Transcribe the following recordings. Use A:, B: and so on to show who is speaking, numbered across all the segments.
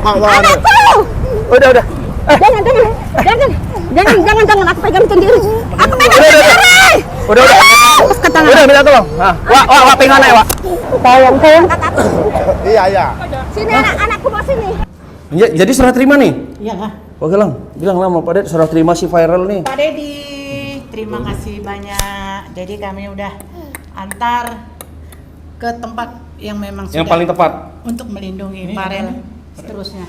A: Anakku!
B: Udah.
A: Jangan, aku pegang sendiri. Aku pegang sendiri.
B: Udah. Udah, minta tolong. Nah, Wak pengen naik, Wak.
A: Sayang.
C: Iya.
A: Sini anakku bawa sini.
B: Ya, jadi serah terima nih.
D: Iya lah.
B: Wah, bilang lah sama Pak Ded, serah terima si viral nih.
D: Pak Dedi, terima kasih banyak. Jadi kami udah antar ke tempat yang memang
B: Yang
D: sudah
B: paling tepat.
D: untuk melindungi Farel seterusnya.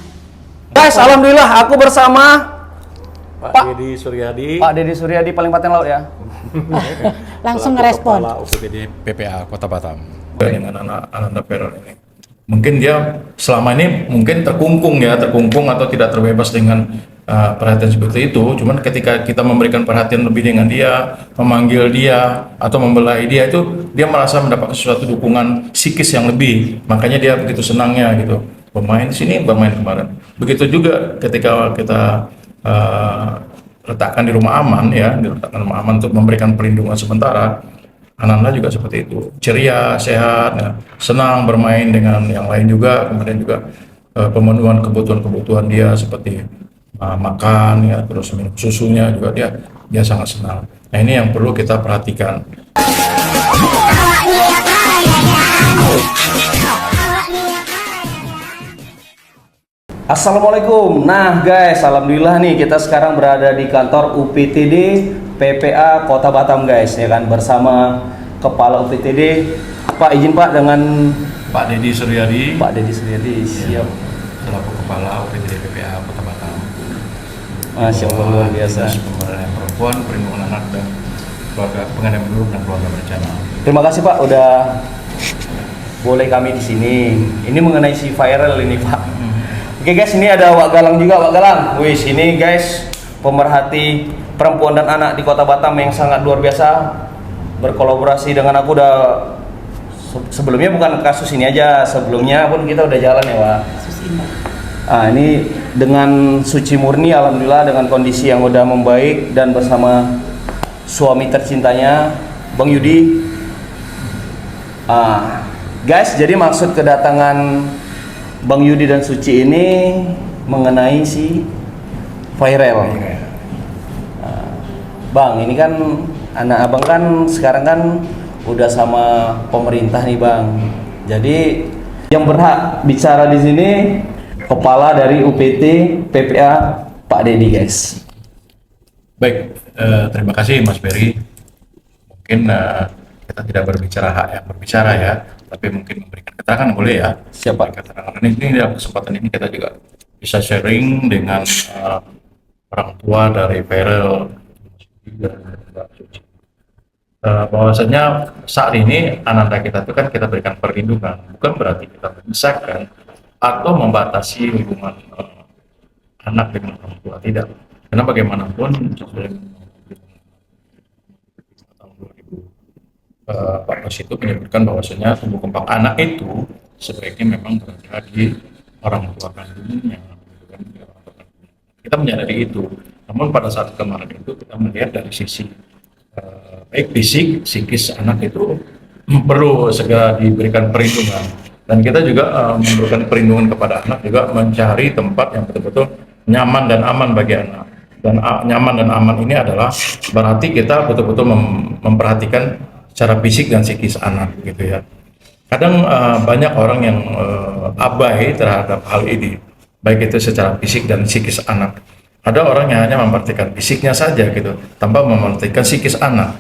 B: Guys, alhamdulillah aku bersama
C: Pak Deddy Suryadi.
B: Pak Deddy Suryadi paling paten laut ya.
D: Langsung ngerespon.
C: Kepala UPTD PPA Kota Batam. Dengan anak Ananda Farel ini. Mungkin dia selama ini mungkin terkungkung atau tidak terbebas dengan perhatian seperti itu. Cuman ketika kita memberikan perhatian lebih dengan dia, memanggil dia atau membelai dia, itu dia merasa mendapat sesuatu dukungan psikis yang lebih. Makanya dia begitu senangnya gitu. Bermain di sini, bermain kemarin. Begitu juga ketika kita letakkan di rumah aman diletakkan di rumah aman untuk memberikan perlindungan sementara. Ananda juga seperti itu, ceria, sehat, senang bermain dengan yang lain juga. Kemudian juga pemenuhan kebutuhan dia seperti makan terus minum susunya juga dia sangat senang. Nah, ini yang perlu kita perhatikan.
B: Assalamualaikum. Nah guys, alhamdulillah nih kita sekarang berada di kantor UPTD PPA Kota Batam guys, ya kan, bersama Kepala UPTD. Pak, izin Pak dengan
C: Pak Deddy Suryadi.
B: Pak Deddy Suryadi, siap.
C: Selaku Kepala UPTD PPA Kota Batam.
B: Masya Allah, luar biasa.
C: Dinas Pemberdayaan Perempuan, Perlindungan Anak dan Keluarga, Pengendalian Penduduk dan Keluarga Berencana.
B: Terima kasih Pak udah boleh kami di sini. Ini mengenai si viral ini Pak. Oke guys, ini ada Wak Galang juga, Wak Galang. Wih, sini guys, pemerhati perempuan dan anak di Kota Batam yang sangat luar biasa, berkolaborasi dengan aku udah sebelumnya, bukan kasus ini aja, sebelumnya pun kita udah jalan ya Wak. Ini dengan suci murni, alhamdulillah, dengan kondisi yang udah membaik dan bersama suami tercintanya Bang Yudi. Guys, jadi maksud kedatangan Bang Yudi dan Suci ini mengenai si viral. Bang, ini kan anak abang kan sekarang kan udah sama pemerintah nih Bang. Jadi yang berhak bicara di sini kepala dari UPT PPA Pak Deddy guys.
C: Baik, terima kasih Mas Berry. Mungkin kita tidak berbicara hak yang berbicara ya, tapi mungkin memberikan keterangan boleh ya.
B: Siapa?
C: Keterangan ini dalam kesempatan ini kita juga bisa sharing dengan orang tua dari Farel dan Mbak Suci. Bahwasanya saat ini Ananda kita itu kan kita berikan perlindungan, bukan berarti kita memisahkan atau membatasi hubungan anak dengan orang tua, tidak. Karena bagaimanapun sesuai tahun 2000 Pak Pres itu menyebutkan bahwasanya tumbuh kembang anak itu sebaiknya memang berada di orang tua kandungnya. Kita menyadari itu. Namun pada saat kemarin itu kita melihat dari sisi baik fisik, psikis anak itu perlu segera diberikan perlindungan. Dan kita juga memberikan perlindungan kepada anak, juga mencari tempat yang betul-betul nyaman dan aman bagi anak. Dan nyaman dan aman ini adalah berarti kita betul-betul memperhatikan secara fisik dan psikis anak gitu ya. Kadang banyak orang yang abai terhadap hal ini, baik itu secara fisik dan psikis anak. Ada orang yang hanya memperhatikan fisiknya saja gitu, tanpa memperhatikan psikis anak.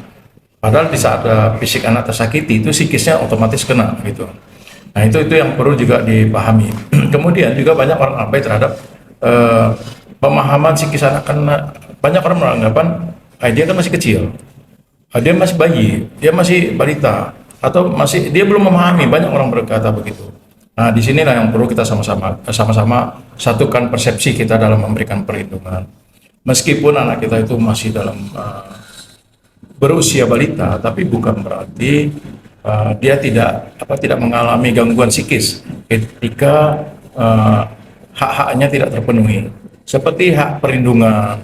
C: Padahal di saat fisik anak tersakiti itu psikisnya otomatis kena gitu. Nah itu yang perlu juga dipahami. Kemudian juga banyak orang abai terhadap pemahaman psikis anak, karena banyak orang beranggapan dia kan masih kecil, dia masih bayi, dia masih balita, atau dia belum memahami. Banyak orang berkata begitu. Nah, disinilah yang perlu kita sama-sama satukan persepsi kita dalam memberikan perlindungan. Meskipun anak kita itu masih dalam berusia balita, tapi bukan berarti dia tidak mengalami gangguan psikis ketika hak-haknya tidak terpenuhi. Seperti hak perlindungan,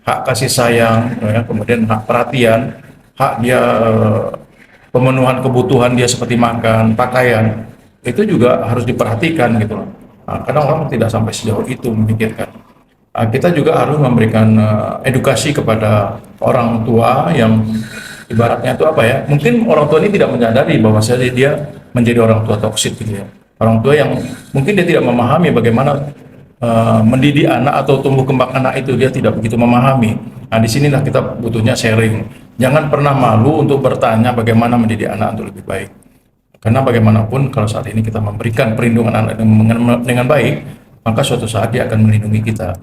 C: hak kasih sayang, kemudian hak perhatian, hak dia pemenuhan kebutuhan dia seperti makan, pakaian, itu juga harus diperhatikan gitu loh. Kadang orang tidak sampai sejauh itu memikirkan. Kita juga harus memberikan edukasi kepada orang tua yang ibaratnya itu apa ya? Mungkin orang tua ini tidak menyadari bahwa dia menjadi orang tua toksik gitu ya. Orang tua yang mungkin dia tidak memahami bagaimana mendidik anak atau tumbuh kembang anak itu, dia tidak begitu memahami. Nah, disinilah kita butuhnya sharing. Jangan pernah malu untuk bertanya bagaimana mendidik anak untuk lebih baik. Karena bagaimanapun kalau saat ini kita memberikan perlindungan anak dengan baik, maka suatu saat dia akan melindungi kita.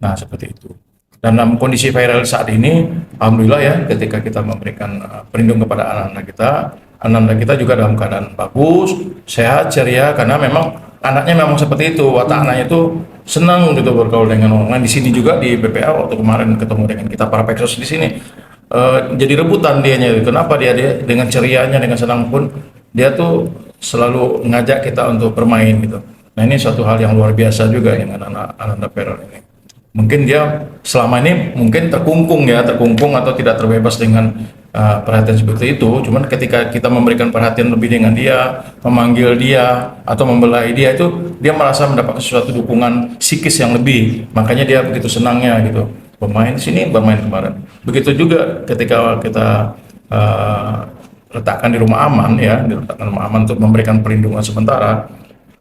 C: Nah, seperti itu. Dan dalam kondisi viral saat ini, alhamdulillah ya, ketika kita memberikan perlindungan kepada anak-anak kita juga dalam keadaan bagus, sehat, ceria, karena memang anaknya memang seperti itu, watak anaknya itu senang gitu bergaul dengan orang lain. Di sini juga di BPA waktu kemarin ketemu dengan kita para peksos di sini, jadi rebutan dianya. Kenapa dia dengan cerianya, dengan senang pun dia tuh selalu ngajak kita untuk bermain gitu. Nah, ini suatu hal yang luar biasa juga dengan anak-anak viral ini. Mungkin dia selama ini mungkin terkungkung atau tidak terbebas dengan perhatian seperti itu. Cuman ketika kita memberikan perhatian lebih dengan dia, memanggil dia atau membelai dia, itu dia merasa mendapatkan sesuatu dukungan psikis yang lebih. Makanya dia begitu senangnya gitu. Bermain di sini, bermain kemarin. Begitu juga ketika kita letakkan di rumah aman ya, diletakkan di rumah aman untuk memberikan perlindungan sementara.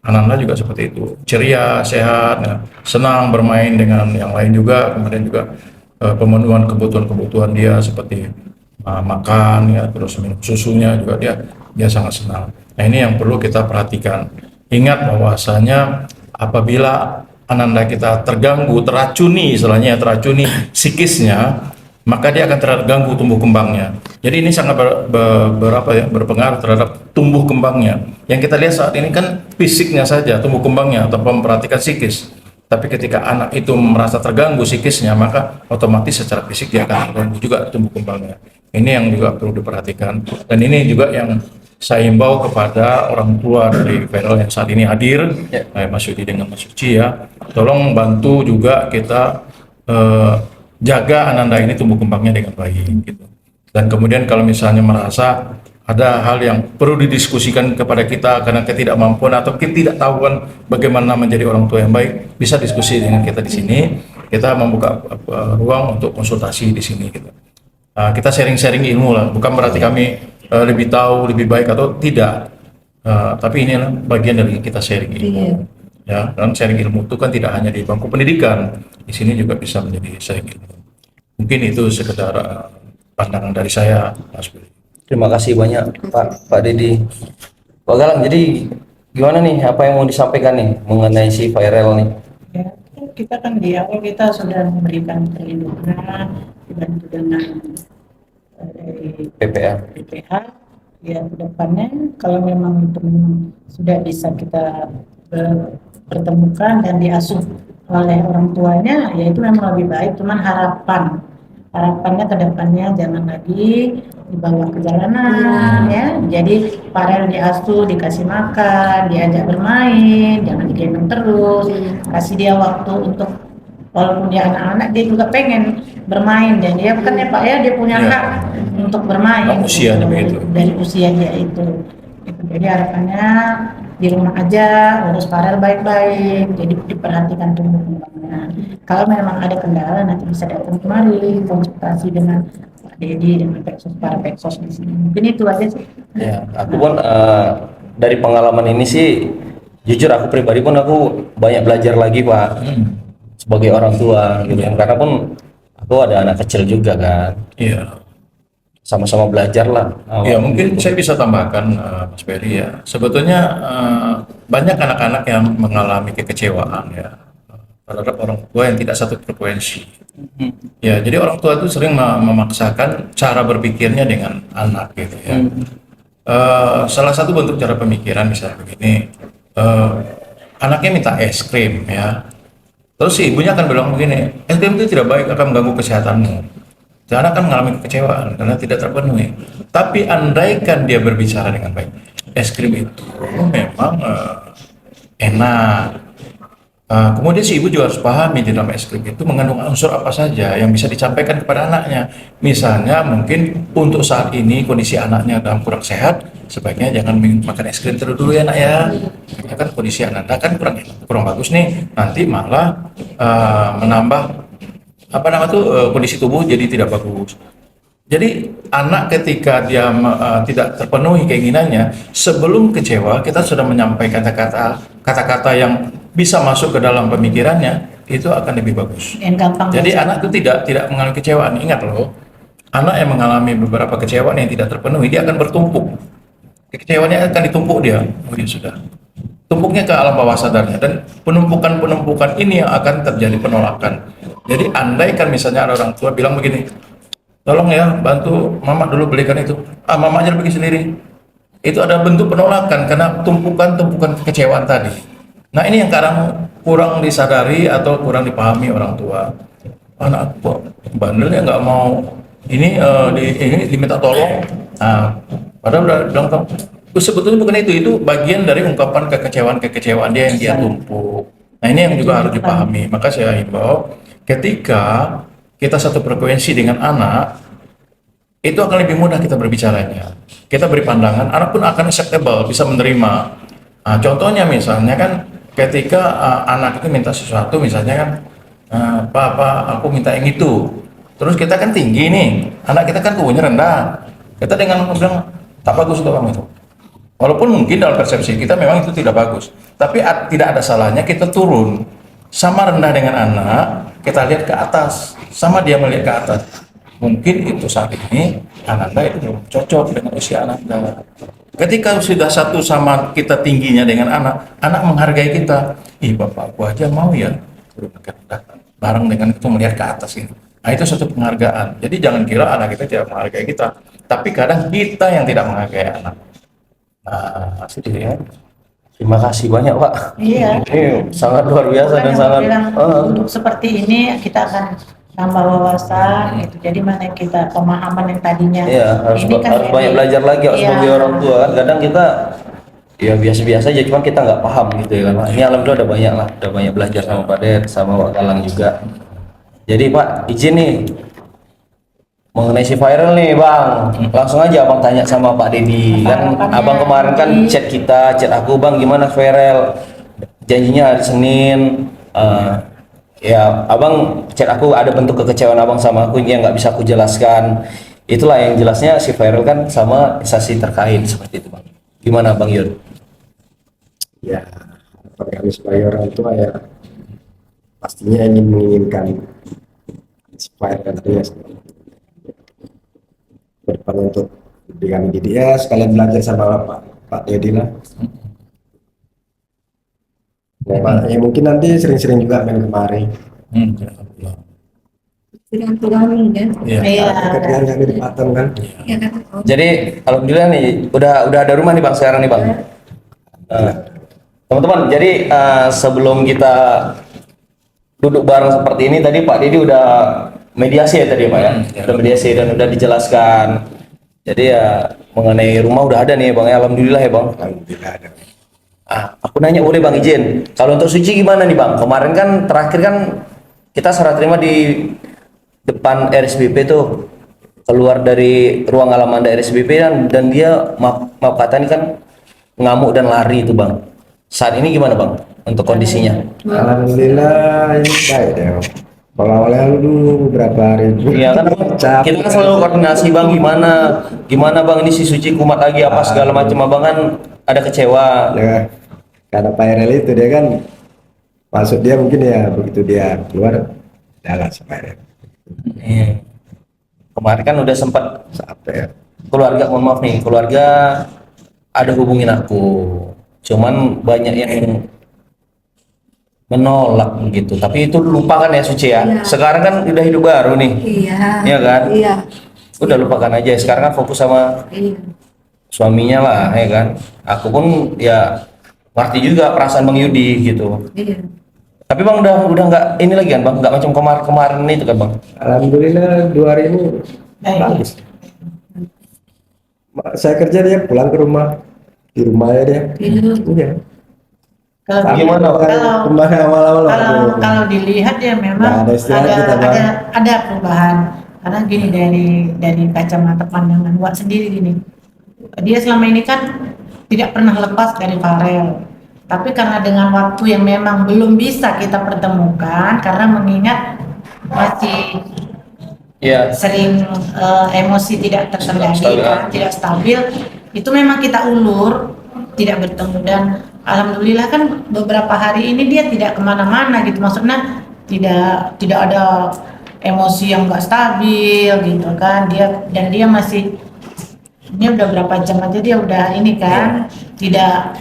C: Anak-anak juga seperti itu, ceria, sehat, ya, senang bermain dengan yang lain juga. Kemudian juga pemenuhan kebutuhan dia seperti makan, ya, terus minum susunya juga dia sangat senang. Nah, ini yang perlu kita perhatikan. Ingat bahwasanya apabila anak anak kita terganggu, teracuni, istilahnya teracuni psikisnya, maka dia akan terganggu tumbuh kembangnya. Jadi ini sangat berpengaruh terhadap tumbuh kembangnya. Yang kita lihat saat ini kan fisiknya saja, tumbuh kembangnya, atau memperhatikan psikis. Tapi ketika anak itu merasa terganggu psikisnya, maka otomatis secara fisik dia akan terganggu juga tumbuh kembangnya. Ini yang juga perlu diperhatikan. Dan ini juga yang saya himbau kepada orang tua dari viral yang saat ini hadir, Mas Yudi dengan Mas Suci ya. Tolong bantu juga kita jaga anak-anak ini tumbuh kembangnya dengan baik gitu. Dan kemudian kalau misalnya merasa ada hal yang perlu didiskusikan kepada kita karena ketidakmampuan atau ketidaktahuan bagaimana menjadi orang tua yang baik, bisa diskusi dengan kita di sini. Kita membuka ruang untuk konsultasi di sini gitu. Kita sharing-sharing ilmu lah, bukan berarti kami lebih tahu, lebih baik atau tidak. Tapi ini bagian dari kita sharing ilmu. Ya, dan sharing ilmu itu kan tidak hanya di bangku pendidikan, di sini juga bisa menjadi sharing ilmu. Mungkin itu sekedar pandangan dari saya, Mas Billy.
B: Terima kasih banyak Pak Dedi. Pak Galang, jadi gimana nih, apa yang mau disampaikan nih mengenai si viral nih?
D: Ya, kita kan di awal kita sudah memberikan perlindungan, dibantu dengan dari PPH. Ya, ke depannya kalau memang itu sudah bisa kita pertemukan dan diasuh oleh orang tuanya, ya itu memang lebih baik. Cuman harapannya ke depannya jangan lagi dibawa ke jalanan ya. Jadi Farel diasuh, dikasih makan, diajak bermain, jangan digendong terus. Kasih dia waktu untuk, walaupun dia anak-anak, dia juga pengen bermain, dan dia kan ya Pak ya, dia punya hak untuk bermain dari usia dia itu. Jadi harapannya di rumah aja, urus Farel baik-baik, jadi diperhatikan tumbuh kembangnya. Kalau memang ada kendala, nanti bisa datang kemari, konsultasi dengan Pak Dedi, dengan para peksos di sini. Mungkin itu aja sih.
B: Ya, aku pun dari pengalaman ini sih, jujur aku pribadi pun aku banyak belajar lagi Pak, sebagai orang tua gitu kan, karena pun aku ada anak kecil juga kan.
C: Iya.
B: Sama-sama belajar lah.
C: Ya, mungkin saya bisa tambahkan Mas Ferry ya. Sebetulnya banyak anak-anak yang mengalami kekecewaan ya terhadap orang tua yang tidak satu frekuensi. Ya, jadi orang tua itu sering memaksakan cara berpikirnya dengan anak gitu ya. Salah satu bentuk cara pemikiran misalnya begini, anaknya minta es krim ya. Terus si ibunya akan bilang begini, es krim itu tidak baik, akan mengganggu kesehatanmu. Karena akan mengalami kekecewaan karena tidak terpenuhi. Tapi andaikan dia berbicara dengan baik, es krim itu memang enak. Kemudian si ibu juga harus pahami di dalam es krim itu mengandung unsur apa saja yang bisa disampaikan kepada anaknya. Misalnya mungkin untuk saat ini kondisi anaknya dalam kurang sehat, sebaiknya jangan makan es krim terus dulu ya nak ya. Ya kan kondisi anak kan kurang bagus nih, nanti malah menambah kondisi tubuh jadi tidak bagus. Jadi anak ketika dia tidak terpenuhi keinginannya, sebelum kecewa kita sudah menyampaikan kata-kata yang bisa masuk ke dalam pemikirannya, itu akan lebih bagus.
D: Dan gampang.
C: Jadi anak itu tidak mengalami kecewaan. Ingat loh, anak yang mengalami beberapa kecewaan yang tidak terpenuhi, dia akan bertumpuk. Kekecewaannya akan ditumpuk dia. Oh ya sudah. Tumpuknya ke alam bawah sadarnya, dan penumpukan ini yang akan terjadi penolakan. Jadi andaikan misalnya ada orang tua bilang begini, tolong ya bantu mama dulu belikan itu, mama aja pergi sendiri. Itu ada bentuk penolakan karena tumpukan kekecewaan tadi. Nah ini yang kadang kurang disadari atau kurang dipahami orang tua. Anak kok bandel ya nggak mau ini diminta tolong. Nah, padahal udah bilang tolong. Sebetulnya bukan itu bagian dari ungkapan kekecewaan dia yang dia tumpuk. Nah ini yang juga harus dipahami. Maka saya himbau, ketika kita satu frekuensi dengan anak, itu akan lebih mudah kita berbicaranya. Kita beri pandangan, anak pun akan acceptable, bisa menerima. Nah, contohnya misalnya kan, ketika anak itu minta sesuatu, misalnya kan, Pak, aku minta yang itu. Terus kita kan tinggi nih, anak kita kan tubuhnya rendah. Kita dengan bilang, tak bagus untuk kamu itu. Walaupun mungkin dalam persepsi kita memang itu tidak bagus, tapi tidak ada salahnya kita turun. Sama rendah dengan anak, kita lihat ke atas, sama dia melihat ke atas. Mungkin itu saat ini Ananda itu belum cocok dengan usia Ananda. Ketika sudah satu sama kita tingginya dengan anak menghargai kita. Bapakku aja mau ya bareng dengan itu melihat ke atas ini. Nah itu suatu penghargaan. Jadi jangan kira anak kita tidak menghargai kita, tapi kadang kita yang tidak menghargai anak. Nah, itu ya.
B: Terima kasih banyak Pak.
D: Iya.
B: Ini sangat luar biasa dan sangat.
D: Untuk seperti ini kita akan nambah wawasan gitu. Jadi mana kita pemahaman yang tadinya.
B: Iya, harus
D: ini kan
B: banyak belajar lagi
D: iya,
B: sebagai orang tua kan. Kadang kita ya biasa-biasa aja, cuman kita nggak paham gitu ya kan. Ini alhamdulillah udah banyak belajar sama Pak Ded, sama Pak Galang juga. Jadi Pak, izin nih mengenai si viral nih Bang, langsung aja Abang tanya sama Pak Dedi kan. Abang kemarin kan chat aku Bang, gimana viral, janjinya hari Senin. Ya Abang chat aku, ada bentuk kekecewaan Abang sama aku yang nggak bisa aku jelaskan. Itulah yang jelasnya si viral kan sama instansi terkait seperti itu Bang. Gimana Bang Yud?
E: Ya, kami sebagai orang tua ya pastinya menginginkan supaya katanya berdepan untuk dengan dia sekalian belajar sama Pak Dedi lah. Pak, ya mungkin nanti sering-sering juga main kemari.
A: Tergantung kan.
D: Iya.
E: Ketika kami di Paton kan.
A: Ya kan.
B: Jadi alhamdulillah nih udah ada rumah nih Bang sekarang nih Bang. Teman-teman, jadi sebelum kita duduk bareng seperti ini tadi Pak Dedi udah mediasi ya tadi Pak ya, udah mediasi dan udah dijelaskan. Jadi ya mengenai rumah udah ada nih Bang ya, alhamdulillah ya Bang.
E: Alhamdulillah ada.
B: Aku nanya boleh Bang izin, kalau untuk Suci gimana nih Bang? Kemarin kan terakhir kan kita serah terima di depan RSBP tuh, keluar dari ruang Alamanda RSBP dan dia maaf kata ini kan ngamuk dan lari itu Bang. Saat ini gimana Bang untuk kondisinya?
E: Alhamdulillah ini baik ya. Kalau dulu berapa hari dulu.
B: Iya kan kita kan selalu koordinasi Bang, gimana Bang ini si Suci kumat lagi apa segala macam. Abang kan ada kecewa
E: Ya, karena Pak RL itu dia kan maksud dia mungkin ya begitu dia keluar jalan sama RL.
B: Iya. Kemarin kan udah sempat
E: Sampai
B: keluarga, mohon maaf nih, keluarga ada hubungin aku, cuman banyak yang menolak gitu, tapi itu lupakan ya Suci ya.
A: Iya.
B: Sekarang kan udah hidup baru nih. Iya kan?
A: Iya.
B: Udah lupakan aja, sekarang kan fokus sama
A: Iya.
B: suaminya lah ya kan. Aku pun ya ngerti juga perasaan Bang Yudi gitu.
A: Iya.
B: Tapi Bang udah nggak ini lagi kan Bang, nggak macam kemarin itu kan Bang.
E: alhamdulillah 2 hari ini bagus. Saya kerja dia pulang ke rumah, di rumah ya dia. Iya.
D: Kalau
B: Gimana, Pak?
E: Kemarin awal-awal
D: kalau dilihat ya memang
E: Nah, ada istirahat kita, Bang.
D: ada perubahan. Karena gini dari kacamata pandangan Wak sendiri gini, Dia selama ini kan tidak pernah lepas dari Farel. Tapi karena dengan waktu yang memang belum bisa kita pertemukan, karena mengingat masih
B: Iya.
D: sering emosi tidak terkendali,
B: Stabil.
D: kan, tidak stabil, itu memang kita ulur, tidak bertemu. Dan alhamdulillah kan beberapa hari ini dia tidak kemana-mana gitu, maksudnya tidak ada emosi yang nggak stabil gitu kan. Dia masih, ini udah berapa jam aja dia udah ini kan, tidak.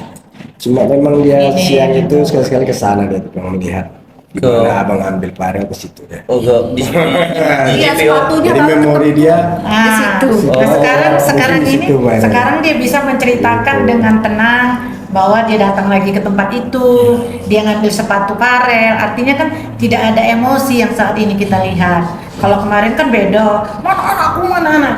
E: Cuma memang dia
D: Ini,
E: siang
D: gitu.
E: itu sekali-sekali ke sana dia tuh melihat gimana abang ambil Farel ke situ deh.
B: Oh, di sini. Di
A: Iya,
B: JPO.
A: sepatunya
E: Jadi
A: baru
E: memori dia
D: Di situ.
E: Oh,
D: Nah, sekarang
E: mungkin di
D: ini
E: situ mainnya.
D: sekarang dia bisa menceritakan
E: Gitu.
D: dengan tenang bahwa dia datang lagi ke tempat itu, dia ngambil sepatu Farel, artinya kan tidak ada emosi yang saat ini kita lihat. Kalau kemarin kan beda, mana anakku.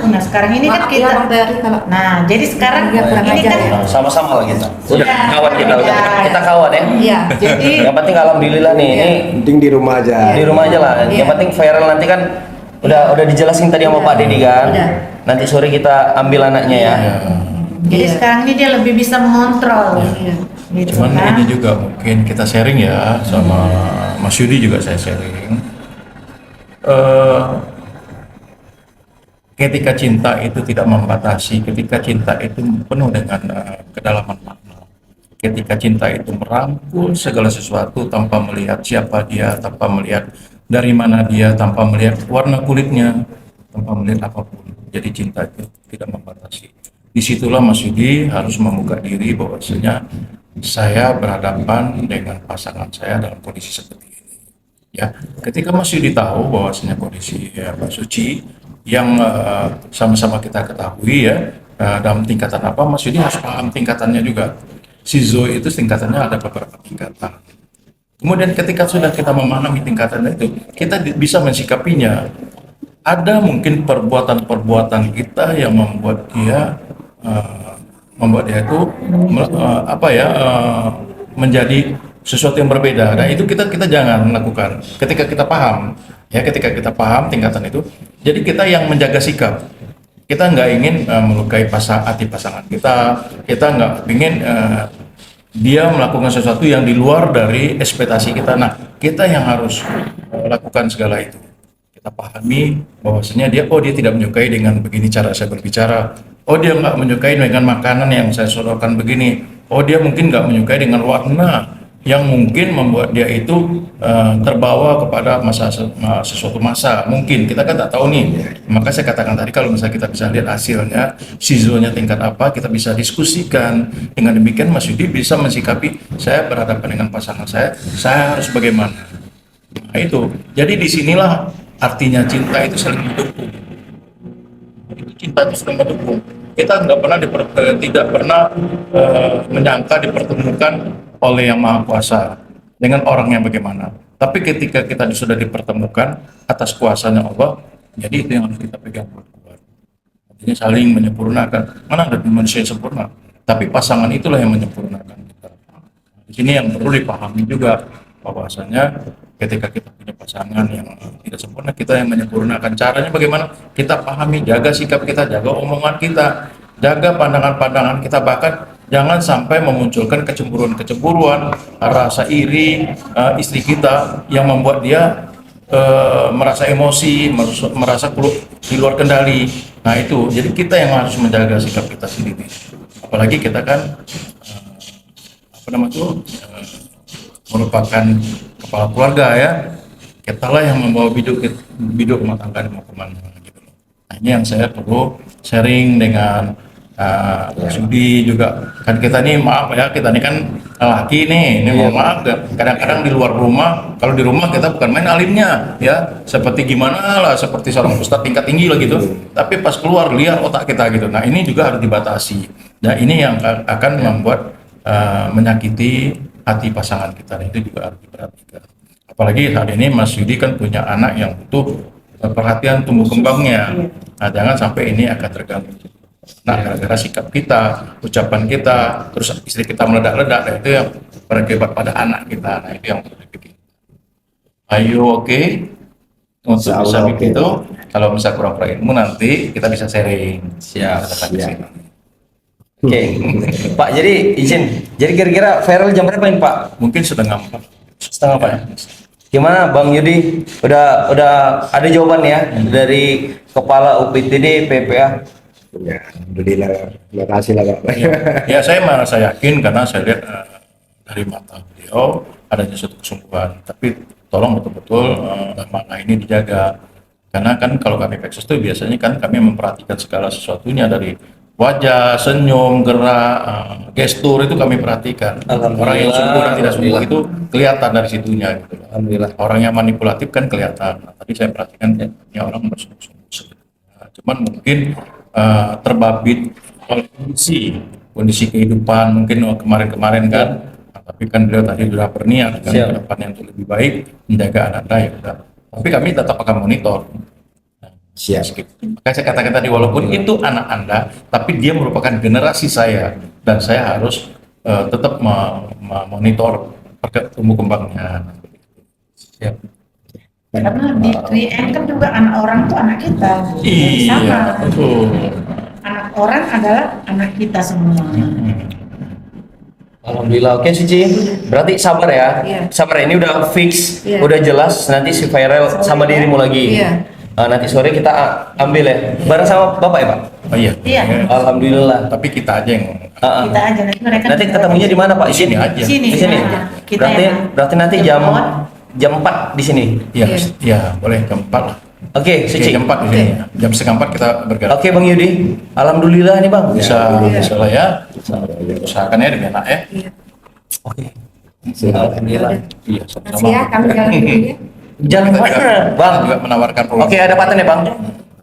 D: Nah sekarang ini kan
A: Maaf ya Bang
D: kita,
A: Ferry kalau
D: nah jadi sekarang
A: Iya, kurang
D: ini
A: ajar
D: kan
A: ya.
B: Sama-sama lah kita. Udah
D: Sudah.
B: kawan kita udah.
D: Iya.
B: Kita kawan ya.
A: iya.
D: jadi
B: Yang penting alhamdulillah nih, ini
E: penting di rumah aja.
B: di rumah aja lah.
A: Iya.
B: Yang penting viral nanti kan udah dijelasin tadi sama
A: Udah.
B: Pak Deddy kan.
A: Udah.
B: Nanti sore kita ambil anaknya ya.
D: jadi
A: Iya.
D: sekarang ini dia lebih bisa mengontrol,
A: Iya.
D: gitu
C: Cuman
D: kan.
C: ini juga mungkin kita sharing ya sama Mas Yudi juga saya sharing. Ketika cinta itu tidak membatasi, ketika cinta itu penuh dengan kedalaman makna. Ketika cinta itu merangkul segala sesuatu tanpa melihat siapa dia, tanpa melihat dari mana dia, tanpa melihat warna kulitnya, tanpa melihat apapun. Jadi cinta itu tidak membatasi. Disitulah Mas Yudi harus membuka diri bahwasanya saya berhadapan dengan pasangan saya dalam kondisi seperti ini. Ya, ketika Mas Yudi tahu bahwasanya kondisi Mbak Suci yang sama-sama kita ketahui ya dalam tingkatan apa, Mas Yudi harus paham tingkatannya juga. Si Zoe itu tingkatannya ada beberapa tingkatan. Kemudian ketika sudah kita memahami tingkatannya itu, kita bisa mensikapinya. Ada mungkin perbuatan-perbuatan kita yang membuat dia itu menjadi sesuatu yang berbeda. Nah itu kita jangan lakukan. Ketika kita paham, ya ketika kita paham tingkatan itu, jadi kita yang menjaga sikap. Kita nggak ingin melukai hati pasangan kita nggak ingin dia melakukan sesuatu yang di luar dari ekspektasi kita. Nah kita yang harus lakukan segala itu. Kita pahami bahwasanya dia tidak menyukai dengan begini cara saya berbicara. Dia nggak menyukai dengan makanan yang saya sodorkan begini. Dia mungkin nggak menyukai dengan warna yang mungkin membuat dia itu terbawa kepada sesuatu masa. Mungkin kita kan tak tahu nih. Maka saya katakan tadi kalau misalnya kita bisa lihat hasilnya, sizonya tingkat apa, kita bisa diskusikan. Dengan demikian Mas Yudi bisa mensikapi saya berhadapan dengan pasangan saya harus bagaimana. Nah itu. Jadi disinilah artinya cinta itu saling mendukung. Itu cinta itu saling mendukung. Kita tidak pernah menyangka dipertemukan oleh Yang Maha Kuasa dengan orang yang bagaimana. Tapi ketika kita sudah dipertemukan atas kuasanya Allah, jadi itu yang harus kita pegang buat. Artinya saling menyempurnakan. Mana ada manusia yang sempurna? Tapi pasangan itulah yang menyempurnakan kita. Di sini yang perlu dipahami juga bahwasanya ketika kita punya pasangan yang tidak sempurna, kita yang menyempurnakan. Caranya bagaimana? Kita pahami, jaga sikap kita, jaga omongan kita, jaga pandangan-pandangan kita, bahkan jangan sampai memunculkan kecemburuan-kecemburuan, rasa iri istri kita yang membuat dia merasa emosi, merasa di luar kendali. Nah itu, jadi kita yang harus menjaga sikap kita sendiri. Apalagi kita kan merupakan kepala keluarga ya, kitalah yang membawa biduk rumah tangga mau kemana gitu. Nah ini yang saya perlu sharing dengan Sudi juga. Kan kita nih maaf ya, kita nih kan laki nih, ini mau maaf kadang-kadang di luar rumah, kalau di rumah kita bukan main alimnya ya, seperti gimana lah, seperti seorang ustadz tingkat tinggi lah gitu, tapi pas keluar liar otak kita gitu. Nah ini juga harus dibatasi. Nah ini yang akan membuat menyakiti hati pasangan kita. Nah, itu juga harus diperhatikan. Apalagi hari ini Mas Yudi kan punya anak yang butuh perhatian tumbuh kembangnya. Nah, jangan sampai ini akan terganggu. Nah, gara-gara sikap kita, ucapan kita, terus istri kita meledak-ledak, nah itu yang berakibat pada anak kita. Nah, itu yang perlu dipikirkan. Ayo oke? Untuk bisa begitu, kalau bisa kurang-kurang ilmu nanti kita bisa sharing.
B: Siap.
C: Katakan di sini.
B: Oke. Pak, jadi izin. Jadi kira-kira viral jam berapa ini, Pak?
C: Mungkin setengah 4.
B: Setengah Pak ya? Gimana Bang Yudi? Udah ada jawaban ya dari Kepala UPTD PPA?
E: Ya, alhamdulillah, terima kasih lah Pak.
C: Ya, saya merasa yakin karena saya lihat dari mata beliau adanya suatu kesungguhan. Tapi tolong betul-betul makna ini dijaga. Karena kan kalau kami Peksos itu biasanya kan kami memperhatikan segala sesuatunya dari wajah, senyum, gerak, gestur itu kami perhatikan. Orang yang sungguh dan tidak sungguh itu kelihatan dari situnya gitu.
B: Alhamdulillah.
C: Orang yang manipulatif kan kelihatan. Nah, tadi saya perhatikan ya orang bersungguh-sungguh. Nah, cuman mungkin terbabit oleh kondisi kehidupan mungkin kemarin-kemarin kan. Nah, tapi kan beliau tadi sudah berniat kan ke depannya untuk lebih baik menjaga anak ya udah. Tapi kami tetap akan monitor.
E: Siap.
C: Makanya saya katakan tadi walaupun itu anak Anda, tapi dia merupakan generasi saya dan saya harus tetap memonitor tumbuh kembangnya. Siap.
D: Karena di 3M kan juga anak orang itu anak kita.
C: Iya,
D: Sama.
C: betul.
D: Anak orang adalah anak kita semua.
B: Alhamdulillah. Oke Cici. Berarti sabar ya.
A: Iya.
B: Sabar, ini udah fix,
A: Iya.
B: udah jelas nanti si viral sama dirimu lagi.
A: Iya.
B: Nanti sore kita ambil ya. Bareng sama Bapak ya, Pak?
C: Oh iya.
D: Iya.
B: Alhamdulillah.
C: Tapi kita aja yang
D: Kita aja nanti mereka.
B: Nanti ketemunya di mana, Pak?
C: di sini aja.
D: Di sini.
B: Di sini.
D: Nah, kita
B: Berarti nanti jam 4 di sini.
C: Ya,
A: Iya.
C: ya boleh jam 4 lah.
B: Oke,
C: Oke,
B: Cici.
C: jam 4 di sini. Jam setengah 4 kita bergerak.
B: Oke, Bang Yudi. Alhamdulillah nih, Bang.
C: Bisa lah ya. Usahakan ya demi anak ya.
A: Iya.
B: Oke.
A: Ya
B: Alhamdulillah.
A: udah.
C: Iya,
A: Makasih ya, kami jalan dulu ya.
B: Jalan
C: Kita
B: kemana,
C: juga
B: Bang?
C: menawarkan peluang.
B: Oke, ada paten ya, Bang?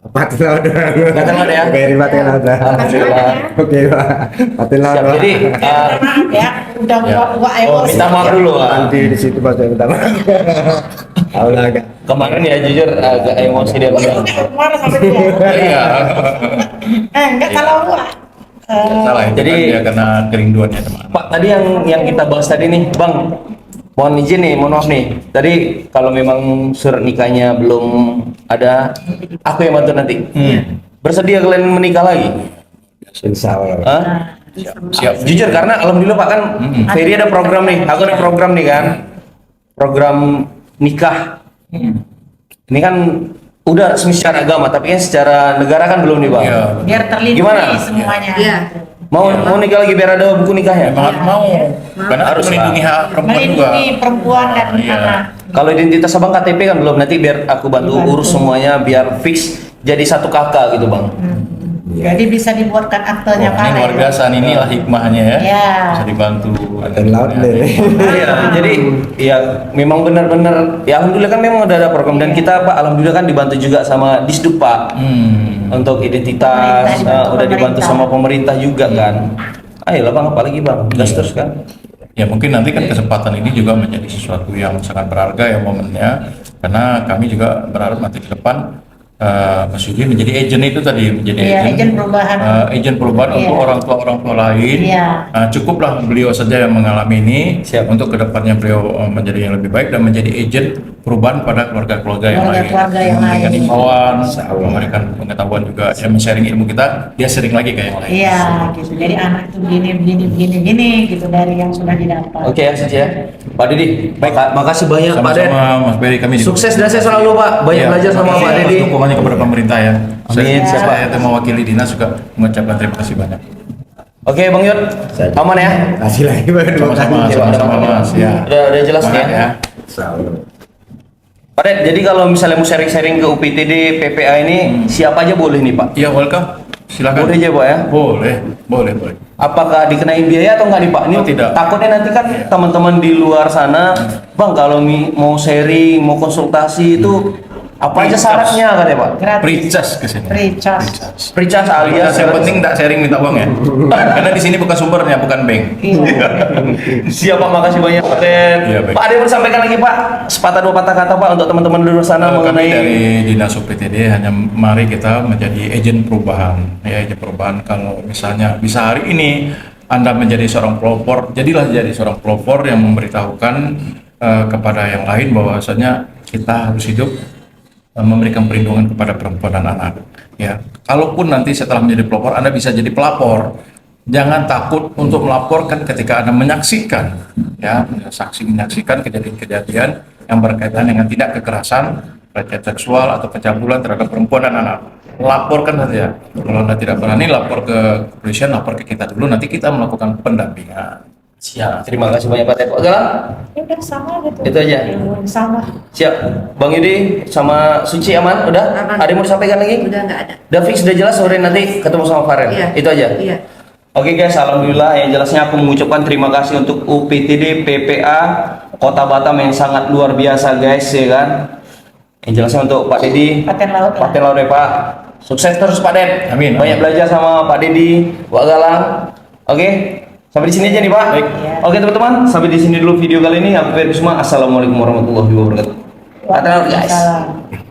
E: Paten lah udah.
B: Paten lah ya.
E: Beri paten lah udah.
B: Alhamdulillah.
E: Oke Pak, paten lah.
B: Siap.
E: Pak.
B: Jadi,
D: maaf ya, udah
C: Ya.
D: gua emosi.
B: minta maaf dulu.
E: Nanti di situ Pak saya minta maaf. Allah agak.
B: Kemarin ya jujur agak emosi dia bilang.
D: Marah sampai dia.
C: Iya.
D: Enggak
C: Iya.
D: kalau gua.
C: Salah itu
B: Jadi-
C: kan dia karena kerinduannya teman.
B: Pak, tadi yang kita bahas tadi nih, Bang. Mohon izin nih, mohon maaf nih. Tadi kalau memang surat nikahnya belum ada, aku yang bantu nanti. Bersedia kalian menikah lagi?
E: Insya Allah.
B: Hah?
C: Siap.
B: Jujur karena alhamdulillah Pak kan Ferry ada program nih, aku ada program nih kan. Program nikah. Ini kan udah resmi secara agama, tapi kan secara negara kan belum nih, Bang.
C: Iya.
D: Biar terlindungi
B: Gimana?
D: semuanya.
A: Iya.
B: Mau nikah lagi biar ada buku nikahnya?
C: Memang mau. Karena harus
B: Harus,
C: melindungi
B: Pak.
C: hak perempuan juga.
D: Melindungi perempuan dan
C: Iya.
D: anak.
B: Kalau identitas abang KTP kan belum, nanti biar aku bantu urus semuanya biar fix jadi satu kakak gitu bang.
D: Jadi bisa dibuatkan aktenya
C: Wah, ini luar biasa, inilah hikmahnya ya.
D: Iya.
C: Bisa dibantu.
E: Paten laut deh.
B: Iya, jadi ya memang benar-benar ya alhamdulillah kan memang udah ada program dan kita Pak alhamdulillah kan dibantu juga sama Disduk Pak untuk identitas,
D: Pemerintah,
B: udah dibantu
D: pemerintah.
B: sama pemerintah juga kan. Ayolah bang, apalagi bang, gas terus kan.
C: Ya mungkin nanti kan kesempatan ini juga menjadi sesuatu yang sangat berharga ya momennya, karena kami juga berharap nanti ke depan Mas Yudi menjadi agent itu tadi, menjadi
D: Iya, agen perubahan.
C: agen perubahan
D: Iya.
C: untuk orang tua lain.
D: Iya.
C: Cukuplah beliau saja yang mengalami ini.
B: Siap.
C: Untuk kedepannya beliau menjadi yang lebih baik dan menjadi agent perubahan pada keluarga-keluarga yang lain.
D: Keluarga-keluarga yang
C: Memberikan
D: lain.
C: himbauan, memberikan pengetahuan juga, ya men-sharing ilmu kita, dia sharing lagi ke yang lain.
D: Iya, gitu. Jadi anak itu begini gitu dari yang sudah didapat.
B: Oke ya Cici ya. Pak Didi, makasih banyak Pak Den.
C: Sama-sama Mas Berry, kami juga.
B: Sukses dan saya selalu Pak, banyak
C: Iya,
B: belajar sama
C: terima
B: Pak
C: kasih
B: Dedi.
C: atas dukungannya kepada pemerintah ya.
B: Amin, siapa?
C: Saya itu mewakili dinas juga mengucapkan terima kasih banyak.
B: Oke Bang Yud, aman ya?
E: Kasih lagi Pak.
C: Sama-sama Mas ya.
B: Udah jelas nih
C: Semangat
B: ya.
E: Insya Allah.
B: Pak Den, jadi kalau misalnya mau sharing-sharing ke UPTD PPA ini siapa aja boleh nih Pak?
C: Iya, welcome. Silakan.
B: Boleh aja Pak ya?
C: Boleh.
B: Apakah dikenain biaya atau nggak nih Pak? Ini
C: Oh, tidak.
B: takutnya nanti kan teman-teman di luar sana, Bang kalau mau sharing, mau konsultasi itu apa aja syaratnya katanya Pak?
D: Gratis.
C: Precas ke sini.
D: Precas.
B: Precas alias
C: Yang penting tak sharing minta uang ya. Karena di sini bukan sumbernya, bukan bank.
D: Iya.
B: Siap Pak, makasih banyak Pak Den.
C: Iya, baik.
B: Pak ada yang mau disampaikan lagi Pak? Sepatah dua patah kata Pak untuk teman-teman di luar sana
C: Kami
B: mengenai
C: dari Dinas UPTD hanya mari kita menjadi agen perubahan. Ya, agen perubahan kalau misalnya bisa hari ini Anda menjadi seorang pelopor, jadilah jadi seorang pelopor yang memberitahukan kepada yang lain bahwasanya kita harus hidup memberikan perlindungan kepada perempuan dan anak. Ya, kalaupun nanti setelah menjadi pelopor Anda bisa jadi pelapor. jangan takut untuk melaporkan ketika Anda menyaksikan, ya, saksi menyaksikan kejadian-kejadian yang berkaitan dengan tindak kekerasan, pelecehan seksual atau pencabulan terhadap perempuan dan anak. Laporkan saja. Kalau Anda tidak berani, lapor ke kepolisian, lapor ke kita dulu, nanti kita melakukan pendampingan.
B: Siap. Terima kasih banyak Pak Tepo. Galang?
D: Ya udah sama gitu.
B: Itu aja?
D: Sama.
B: Siap. Bang Yudi sama Suci aman? Udah?
A: Aman.
B: Ada yang mau disampaikan lagi?
A: Udah nggak ada.
B: Udah fix, udah jelas sore nanti ketemu sama Farel.
A: Iya.
B: Itu aja.
A: Iya.
B: Oke guys, alhamdulillah yang jelasnya aku mengucapkan terima kasih untuk UPTD PPA Kota Batam yang sangat luar biasa guys, ya kan. Yang jelasnya untuk Pak Dedi,
D: Paten laut.
B: Paten laut ya Pak. Sukses terus Pak Den.
C: Amin.
B: Banyak belajar sama Pak Dedi, Wak Galang. Oke. Sampai di sini aja nih Pak.
C: Baik.
B: Oke teman-teman, sampai di sini dulu video kali ini. Aku Ferdi Kusuma. Assalamualaikum warahmatullahi wabarakatuh. Paten laut guys.
D: Waalaikumsalam.